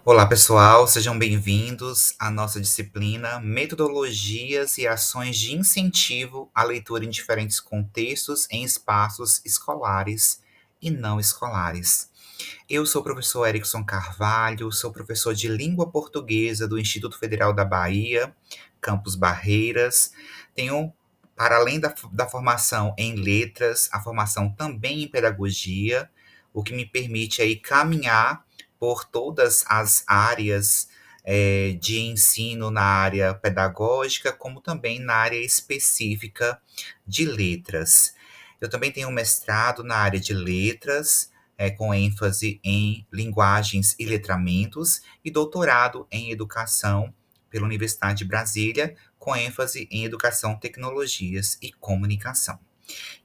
Olá, pessoal, sejam bem-vindos à nossa disciplina Metodologias e Ações de Incentivo à Leitura em Diferentes Contextos em Espaços Escolares e Não Escolares. Eu sou o professor Erickson Carvalho, sou professor de Língua Portuguesa do Instituto Federal da Bahia, Campus Barreiras. Tenho, para além da formação em letras, a formação também em pedagogia, o que me permite aí caminhar por todas as áreas de ensino na área pedagógica, como também na área específica de letras. Eu também tenho um mestrado na área de letras, com ênfase em linguagens e letramentos, e doutorado em educação pela Universidade de Brasília, com ênfase em educação, tecnologias e comunicação.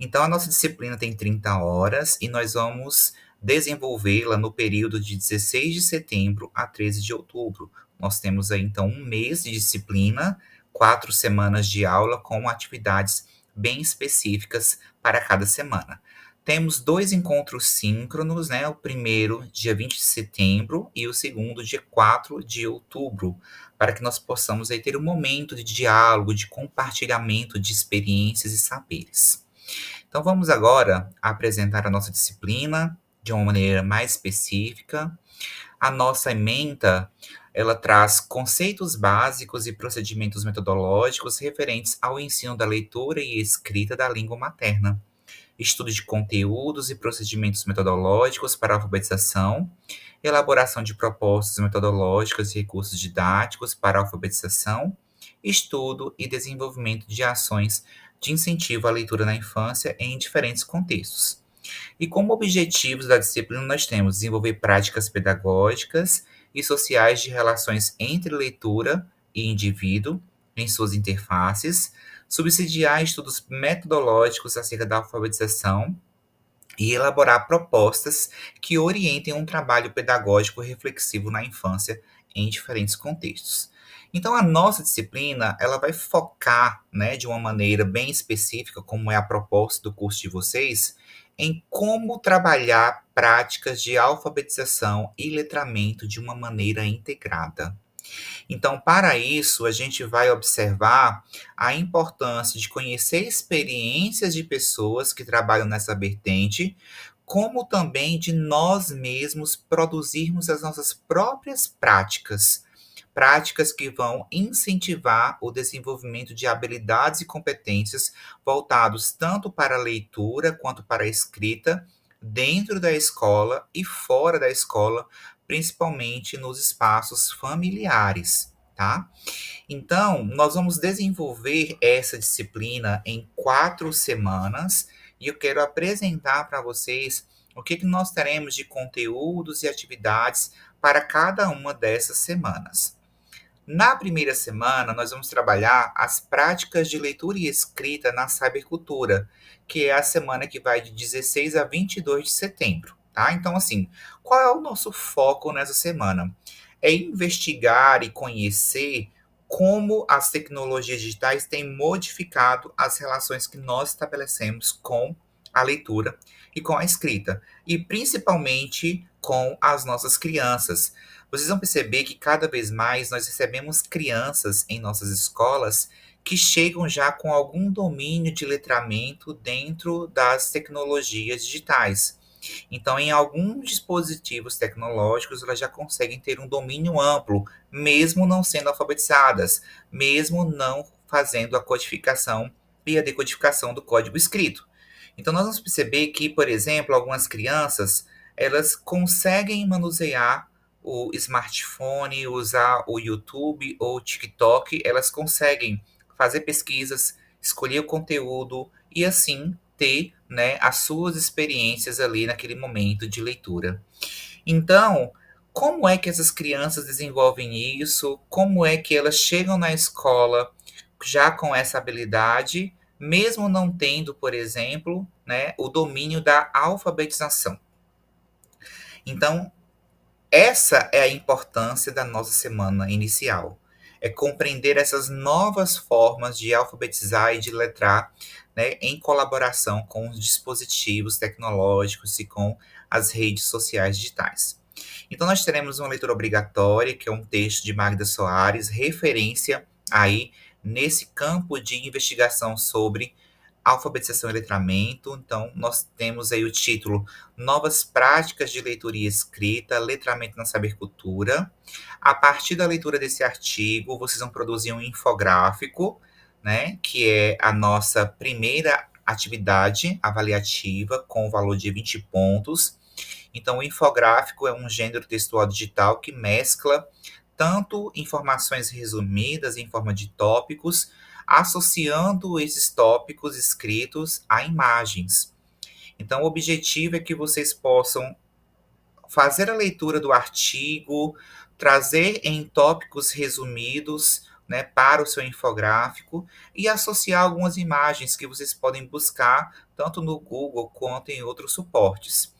Então, a nossa disciplina tem 30 horas e nós vamos desenvolvê-la no período de 16 de setembro a 13 de outubro. Nós temos aí, então, um mês de disciplina, 4 semanas de aula com atividades bem específicas para cada semana. Temos dois encontros síncronos, né? O primeiro, dia 20 de setembro, e o segundo, dia 4 de outubro, para que nós possamos aí ter um momento de diálogo, de compartilhamento de experiências e saberes. Então, vamos agora apresentar a nossa disciplina de uma maneira mais específica. A nossa ementa, ela traz conceitos básicos e procedimentos metodológicos referentes ao ensino da leitura e escrita da língua materna, estudo de conteúdos e procedimentos metodológicos para a alfabetização, elaboração de propostas metodológicas e recursos didáticos para a alfabetização, estudo e desenvolvimento de ações de incentivo à leitura na infância em diferentes contextos. E como objetivos da disciplina, nós temos desenvolver práticas pedagógicas e sociais de relações entre leitura e indivíduo em suas interfaces, subsidiar estudos metodológicos acerca da alfabetização e elaborar propostas que orientem um trabalho pedagógico reflexivo na infância em diferentes contextos. Então, a nossa disciplina, ela vai focar, né, de uma maneira bem específica, como é a proposta do curso de vocês, em como trabalhar práticas de alfabetização e letramento de uma maneira integrada. Então, para isso, a gente vai observar a importância de conhecer experiências de pessoas que trabalham nessa vertente, como também de nós mesmos produzirmos as nossas próprias práticas. Práticas que vão incentivar o desenvolvimento de habilidades e competências voltados tanto para a leitura quanto para a escrita, dentro da escola e fora da escola, principalmente nos espaços familiares, tá? Então, nós vamos desenvolver essa disciplina em 4 semanas e eu quero apresentar para vocês o que nós teremos de conteúdos e atividades para cada uma dessas semanas. Na primeira semana, nós vamos trabalhar as práticas de leitura e escrita na cybercultura, que é a semana que vai de 16 a 22 de setembro, tá? Então, assim, qual é o nosso foco nessa semana? É investigar e conhecer como as tecnologias digitais têm modificado as relações que nós estabelecemos com a leitura e com a escrita, e principalmente com as nossas crianças. Vocês vão perceber que cada vez mais nós recebemos crianças em nossas escolas que chegam já com algum domínio de letramento dentro das tecnologias digitais. Então, em alguns dispositivos tecnológicos, elas já conseguem ter um domínio amplo, mesmo não sendo alfabetizadas, mesmo não fazendo a codificação e a decodificação do código escrito. Então, nós vamos perceber que, por exemplo, algumas crianças, elas conseguem manusear o smartphone, usar o YouTube ou o TikTok, elas conseguem fazer pesquisas, escolher o conteúdo e assim ter, né, as suas experiências ali naquele momento de leitura. Então, como é que essas crianças desenvolvem isso? Como é que elas chegam na escola já com essa habilidade, mesmo não tendo, por exemplo, né, o domínio da alfabetização? Então, essa é a importância da nossa semana inicial. É compreender essas novas formas de alfabetizar e de letrar, né, em colaboração com os dispositivos tecnológicos e com as redes sociais digitais. Então, nós teremos uma leitura obrigatória, que é um texto de Magda Soares, referência aí nesse campo de investigação sobre alfabetização e letramento. Então, nós temos aí o título Novas Práticas de Leitura e Escrita, Letramento na Sabercultura. A partir da leitura desse artigo, vocês vão produzir um infográfico, né, que é a nossa primeira atividade avaliativa com o valor de 20 pontos. Então, o infográfico é um gênero textual digital que mescla tanto informações resumidas em forma de tópicos, associando esses tópicos escritos a imagens. Então, o objetivo é que vocês possam fazer a leitura do artigo, trazer em tópicos resumidos, né, para o seu infográfico e associar algumas imagens que vocês podem buscar tanto no Google quanto em outros suportes.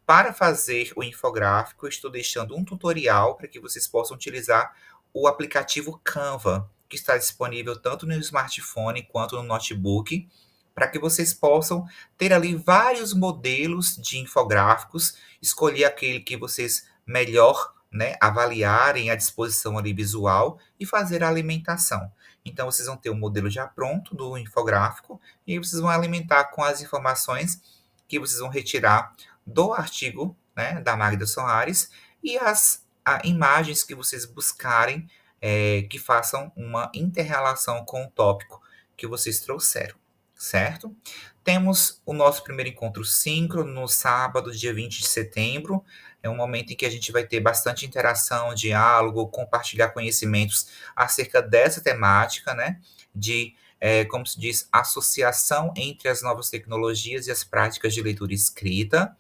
Para fazer o infográfico, eu estou deixando um tutorial para que vocês possam utilizar o aplicativo Canva, que está disponível tanto no smartphone quanto no notebook, para que vocês possam ter ali vários modelos de infográficos, escolher aquele que vocês melhor, né, avaliarem a disposição ali visual e fazer a alimentação. Então, vocês vão ter o modelo já pronto do infográfico e aí vocês vão alimentar com as informações que vocês vão retirar do artigo, né, da Magda Soares e as imagens que vocês buscarem que façam uma inter-relação com o tópico que vocês trouxeram, certo? Temos o nosso primeiro encontro síncrono no sábado, dia 20 de setembro. É um momento em que a gente vai ter bastante interação, diálogo, compartilhar conhecimentos acerca dessa temática, né? De, como se diz, associação entre as novas tecnologias e as práticas de leitura e escrita.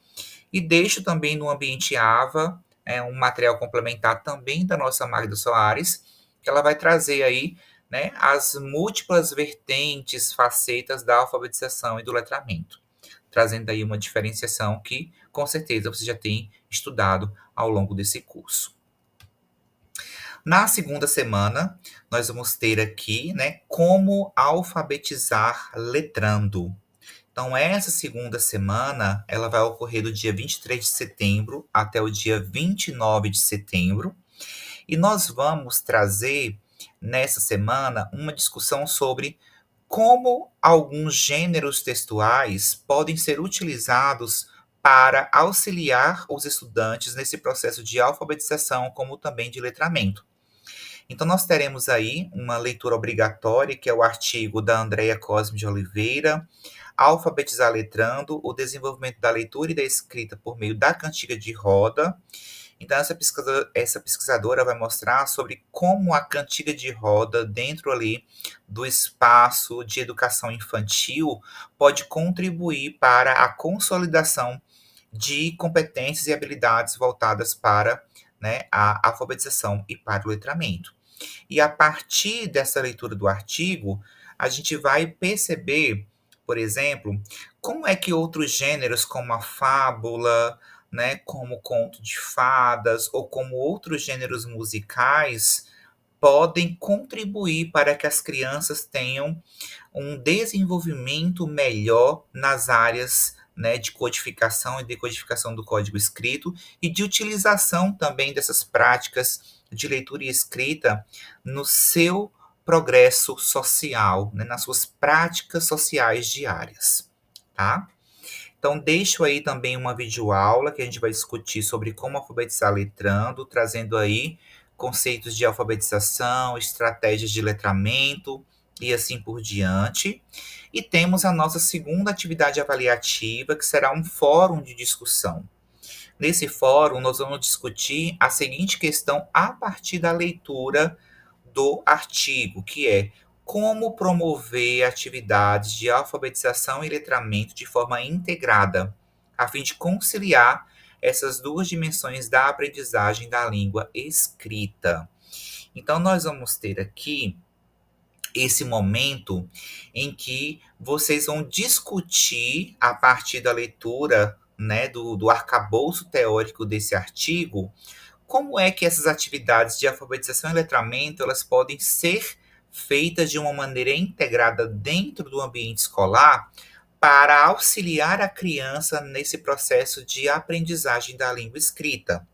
E deixo também no ambiente AVA um material complementar também da nossa Magda Soares, que ela vai trazer aí, né, as múltiplas vertentes, facetas da alfabetização e do letramento, trazendo aí uma diferenciação que, com certeza, você já tem estudado ao longo desse curso. Na segunda semana, nós vamos ter aqui, né, como alfabetizar letrando. Então, essa segunda semana, ela vai ocorrer do dia 23 de setembro até o dia 29 de setembro. E nós vamos trazer, nessa semana, uma discussão sobre como alguns gêneros textuais podem ser utilizados para auxiliar os estudantes nesse processo de alfabetização, como também de letramento. Então, nós teremos aí uma leitura obrigatória, que é o artigo da Andréia Cosme de Oliveira, Alfabetizar Letrando, o desenvolvimento da leitura e da escrita por meio da cantiga de roda. Então, essa pesquisadora vai mostrar sobre como a cantiga de roda, dentro ali do espaço de educação infantil, pode contribuir para a consolidação de competências e habilidades voltadas para, né, a alfabetização e para o letramento. E a partir dessa leitura do artigo, a gente vai perceber, por exemplo, como é que outros gêneros, como a fábula, né, como conto de fadas, ou como outros gêneros musicais, podem contribuir para que as crianças tenham um desenvolvimento melhor nas áreas, né, de codificação e decodificação do código escrito e de utilização também dessas práticas de leitura e escrita no seu progresso social, né, nas suas práticas sociais diárias, tá? Então, deixo aí também uma videoaula que a gente vai discutir sobre como alfabetizar letrando, trazendo aí conceitos de alfabetização, estratégias de letramento e assim por diante. E temos a nossa segunda atividade avaliativa, que será um fórum de discussão. Nesse fórum, nós vamos discutir a seguinte questão a partir da leitura do artigo, que é como promover atividades de alfabetização e letramento de forma integrada, a fim de conciliar essas duas dimensões da aprendizagem da língua escrita. Então, nós vamos ter aqui esse momento em que vocês vão discutir, a partir da leitura, né, do arcabouço teórico desse artigo, como é que essas atividades de alfabetização e letramento elas podem ser feitas de uma maneira integrada dentro do ambiente escolar para auxiliar a criança nesse processo de aprendizagem da língua escrita.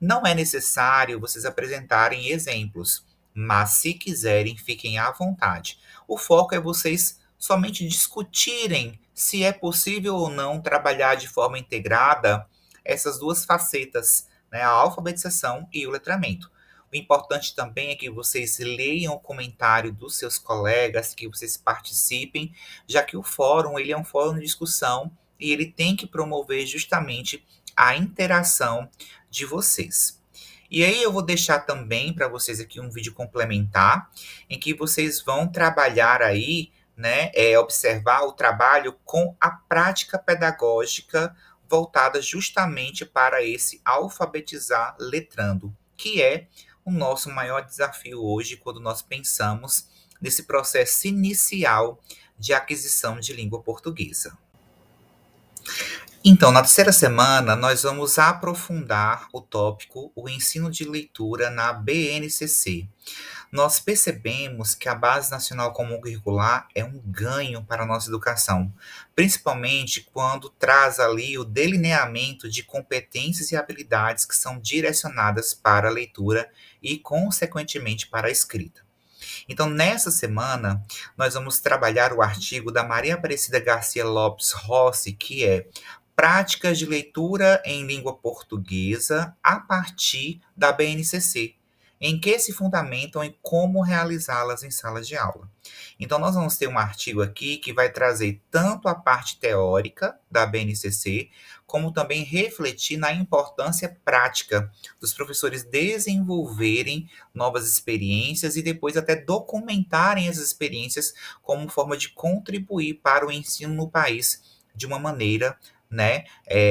Não é necessário vocês apresentarem exemplos, mas se quiserem, fiquem à vontade. O foco é vocês somente discutirem se é possível ou não trabalhar de forma integrada essas duas facetas, né, a alfabetização e o letramento. O importante também é que vocês leiam o comentário dos seus colegas, que vocês participem, já que o fórum ele é um fórum de discussão e ele tem que promover justamente a interação de vocês. E aí eu vou deixar também para vocês aqui um vídeo complementar, em que vocês vão trabalhar aí, né, observar o trabalho com a prática pedagógica voltada justamente para esse alfabetizar letrando, que é o nosso maior desafio hoje quando nós pensamos nesse processo inicial de aquisição de língua portuguesa. Então, na terceira semana, nós vamos aprofundar o tópico o ensino de leitura na BNCC. Nós percebemos que a Base Nacional Comum Curricular é um ganho para a nossa educação, principalmente quando traz ali o delineamento de competências e habilidades que são direcionadas para a leitura e, consequentemente, para a escrita. Então, nessa semana, nós vamos trabalhar o artigo da Maria Aparecida Garcia Lopes Rossi, que é Práticas de Leitura em Língua Portuguesa a partir da BNCC, em que se fundamentam e como realizá-las em salas de aula. Então, nós vamos ter um artigo aqui que vai trazer tanto a parte teórica da BNCC, como também refletir na importância prática dos professores desenvolverem novas experiências e depois até documentarem essas experiências como forma de contribuir para o ensino no país de uma maneira, né,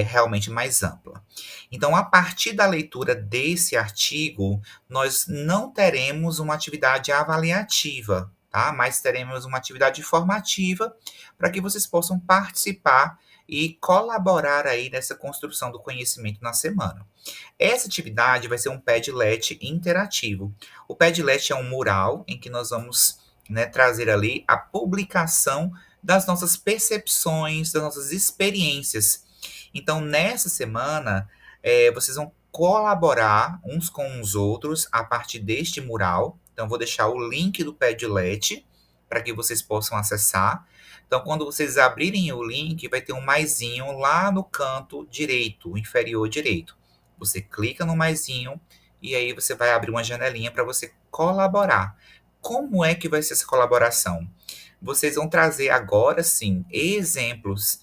realmente mais ampla. Então, a partir da leitura desse artigo, nós não teremos uma atividade avaliativa, tá? Mas teremos uma atividade formativa para que vocês possam participar e colaborar aí nessa construção do conhecimento na semana. Essa atividade vai ser um Padlet interativo. O Padlet é um mural em que nós vamos, né, trazer ali a publicação das nossas percepções, das nossas experiências. Então, nessa semana, vocês vão colaborar uns com os outros a partir deste mural. Então, vou deixar o link do Padlet para que vocês possam acessar. Então, quando vocês abrirem o link, vai ter um maisinho lá no canto direito, inferior direito. Você clica no maisinho e aí você vai abrir uma janelinha para você colaborar. Como é que vai ser essa colaboração? Vocês vão trazer agora sim exemplos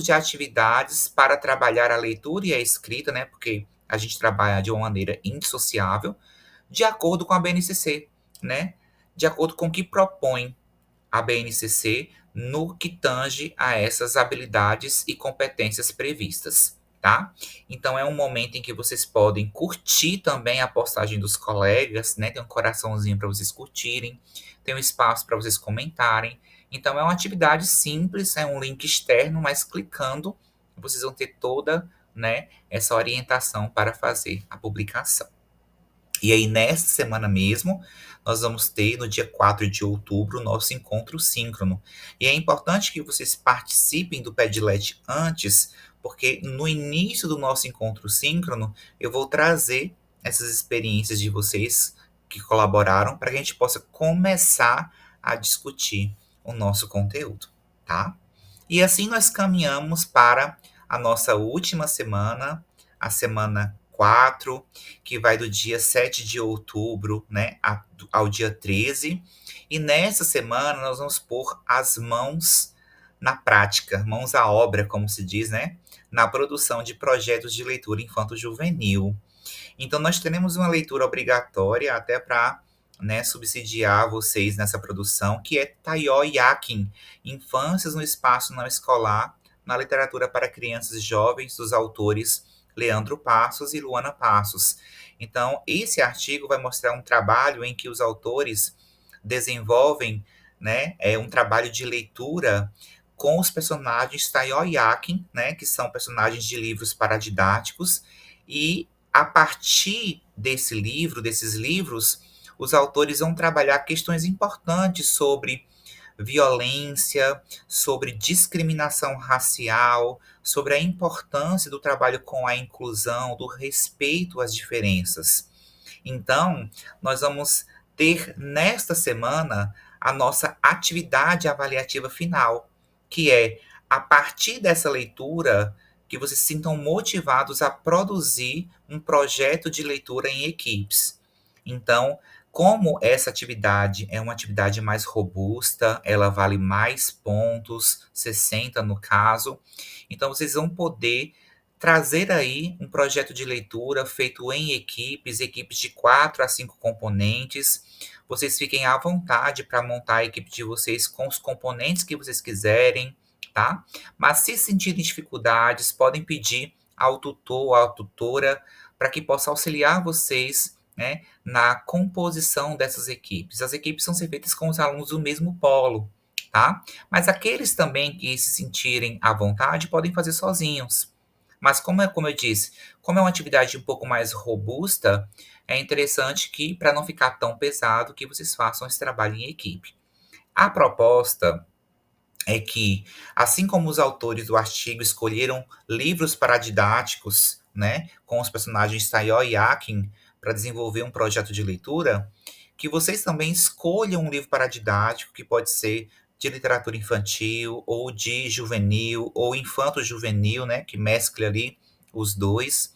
de atividades para trabalhar a leitura e a escrita, né? Porque a gente trabalha de uma maneira indissociável, de acordo com a BNCC, né? De acordo com o que propõe a BNCC no que tange a essas habilidades e competências previstas, tá? Então é um momento em que vocês podem curtir também a postagem dos colegas, né? Tem um coraçãozinho para vocês curtirem, tem um espaço para vocês comentarem. Então é uma atividade simples, é um link externo, mas clicando vocês vão ter toda, né, essa orientação para fazer a publicação. E aí, nessa semana mesmo, nós vamos ter, no dia 4 de outubro, o nosso encontro síncrono. E é importante que vocês participem do Padlet antes, porque no início do nosso encontro síncrono, eu vou trazer essas experiências de vocês que colaboraram para que a gente possa começar a discutir o nosso conteúdo, tá? E assim nós caminhamos para a nossa última semana, a semana 4, que vai do dia 7 de outubro, né, ao dia 13. E nessa semana nós vamos pôr as mãos na prática, mãos à obra, como se diz, né, na produção de projetos de leitura infanto-juvenil. Então nós teremos uma leitura obrigatória até para, né, subsidiar vocês nessa produção, que é Taió Yakin, Infâncias no Espaço Não Escolar, na literatura para crianças e jovens, dos autores Leandro Passos e Luana Passos. Então, esse artigo vai mostrar um trabalho em que os autores desenvolvem, né, um trabalho de leitura com os personagens Taió Yakin, né, que são personagens de livros paradidáticos, e a partir desses livros, os autores vão trabalhar questões importantes sobre violência, sobre discriminação racial, sobre a importância do trabalho com a inclusão, do respeito às diferenças. Então, nós vamos ter nesta semana a nossa atividade avaliativa final, que é a partir dessa leitura que vocês se sintam motivados a produzir um projeto de leitura em equipes. Então, como essa atividade é uma atividade mais robusta, ela vale mais pontos, 60 no caso, então vocês vão poder trazer aí um projeto de leitura feito em equipes, equipes de 4 a 5 componentes. Vocês fiquem à vontade para montar a equipe de vocês com os componentes que vocês quiserem, tá? Mas se sentirem dificuldades, podem pedir ao tutor ou à tutora para que possa auxiliar vocês, né, na composição dessas equipes. As equipes são feitas com os alunos do mesmo polo, tá? Mas aqueles também que se sentirem à vontade podem fazer sozinhos. Mas como eu disse, como é uma atividade um pouco mais robusta, é interessante que, para não ficar tão pesado, que vocês façam esse trabalho em equipe. A proposta é que, assim como os autores do artigo escolheram livros paradidáticos, né, com os personagens Sayó e Akin, para desenvolver um projeto de leitura, que vocês também escolham um livro paradidático, que pode ser de literatura infantil, ou de juvenil, ou infanto-juvenil, né, que mescle ali os dois,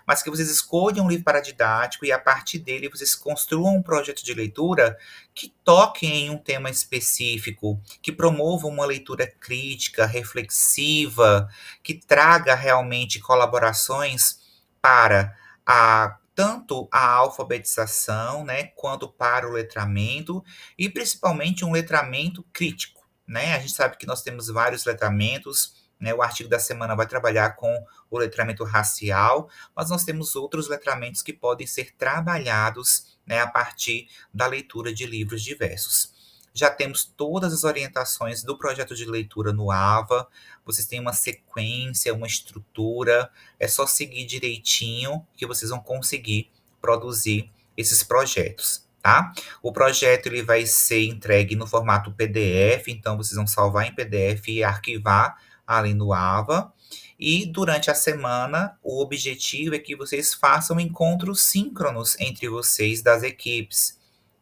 mas que vocês escolham um livro paradidático e a partir dele vocês construam um projeto de leitura que toque em um tema específico, que promova uma leitura crítica, reflexiva, que traga realmente colaborações para tanto a alfabetização, né, quanto para o letramento, e principalmente um letramento crítico, né? A gente sabe que nós temos vários letramentos, né? O artigo da semana vai trabalhar com o letramento racial, mas nós temos outros letramentos que podem ser trabalhados, né, a partir da leitura de livros diversos. Já temos todas as orientações do projeto de leitura no AVA, vocês têm uma sequência, uma estrutura, é só seguir direitinho que vocês vão conseguir produzir esses projetos, tá? O projeto ele vai ser entregue no formato PDF, então vocês vão salvar em PDF e arquivar ali no AVA. E durante a semana, o objetivo é que vocês façam encontros síncronos entre vocês das equipes.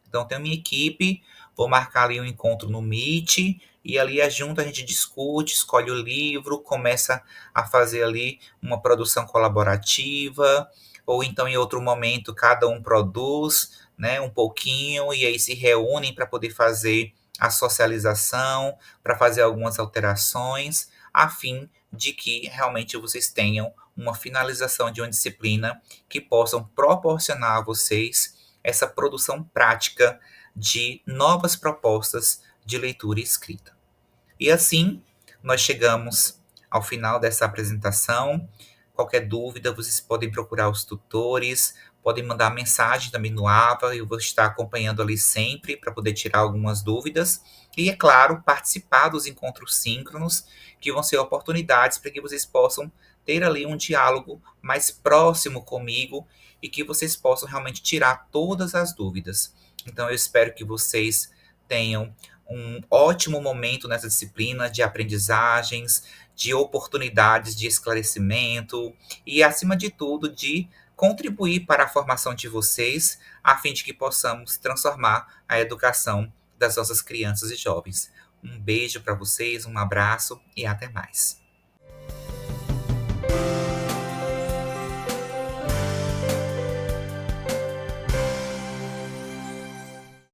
Então, tem uma equipe, vou marcar ali um encontro no Meet, e ali junto a gente discute, escolhe o livro, começa a fazer ali uma produção colaborativa, ou então em outro momento cada um produz, né, um pouquinho, e aí se reúnem para poder fazer a socialização, para fazer algumas alterações, a fim de que realmente vocês tenham uma finalização de uma disciplina que possam proporcionar a vocês essa produção prática de novas propostas de leitura e escrita. E assim, nós chegamos ao final dessa apresentação. Qualquer dúvida, vocês podem procurar os tutores, podem mandar mensagem também no AVA, eu vou estar acompanhando ali sempre para poder tirar algumas dúvidas. E, é claro, participar dos encontros síncronos, que vão ser oportunidades para que vocês possam ter ali um diálogo mais próximo comigo e que vocês possam realmente tirar todas as dúvidas. Então, eu espero que vocês tenham um ótimo momento nessa disciplina de aprendizagens, de oportunidades de esclarecimento e, acima de tudo, de contribuir para a formação de vocês, a fim de que possamos transformar a educação das nossas crianças e jovens. Um beijo para vocês, um abraço e até mais.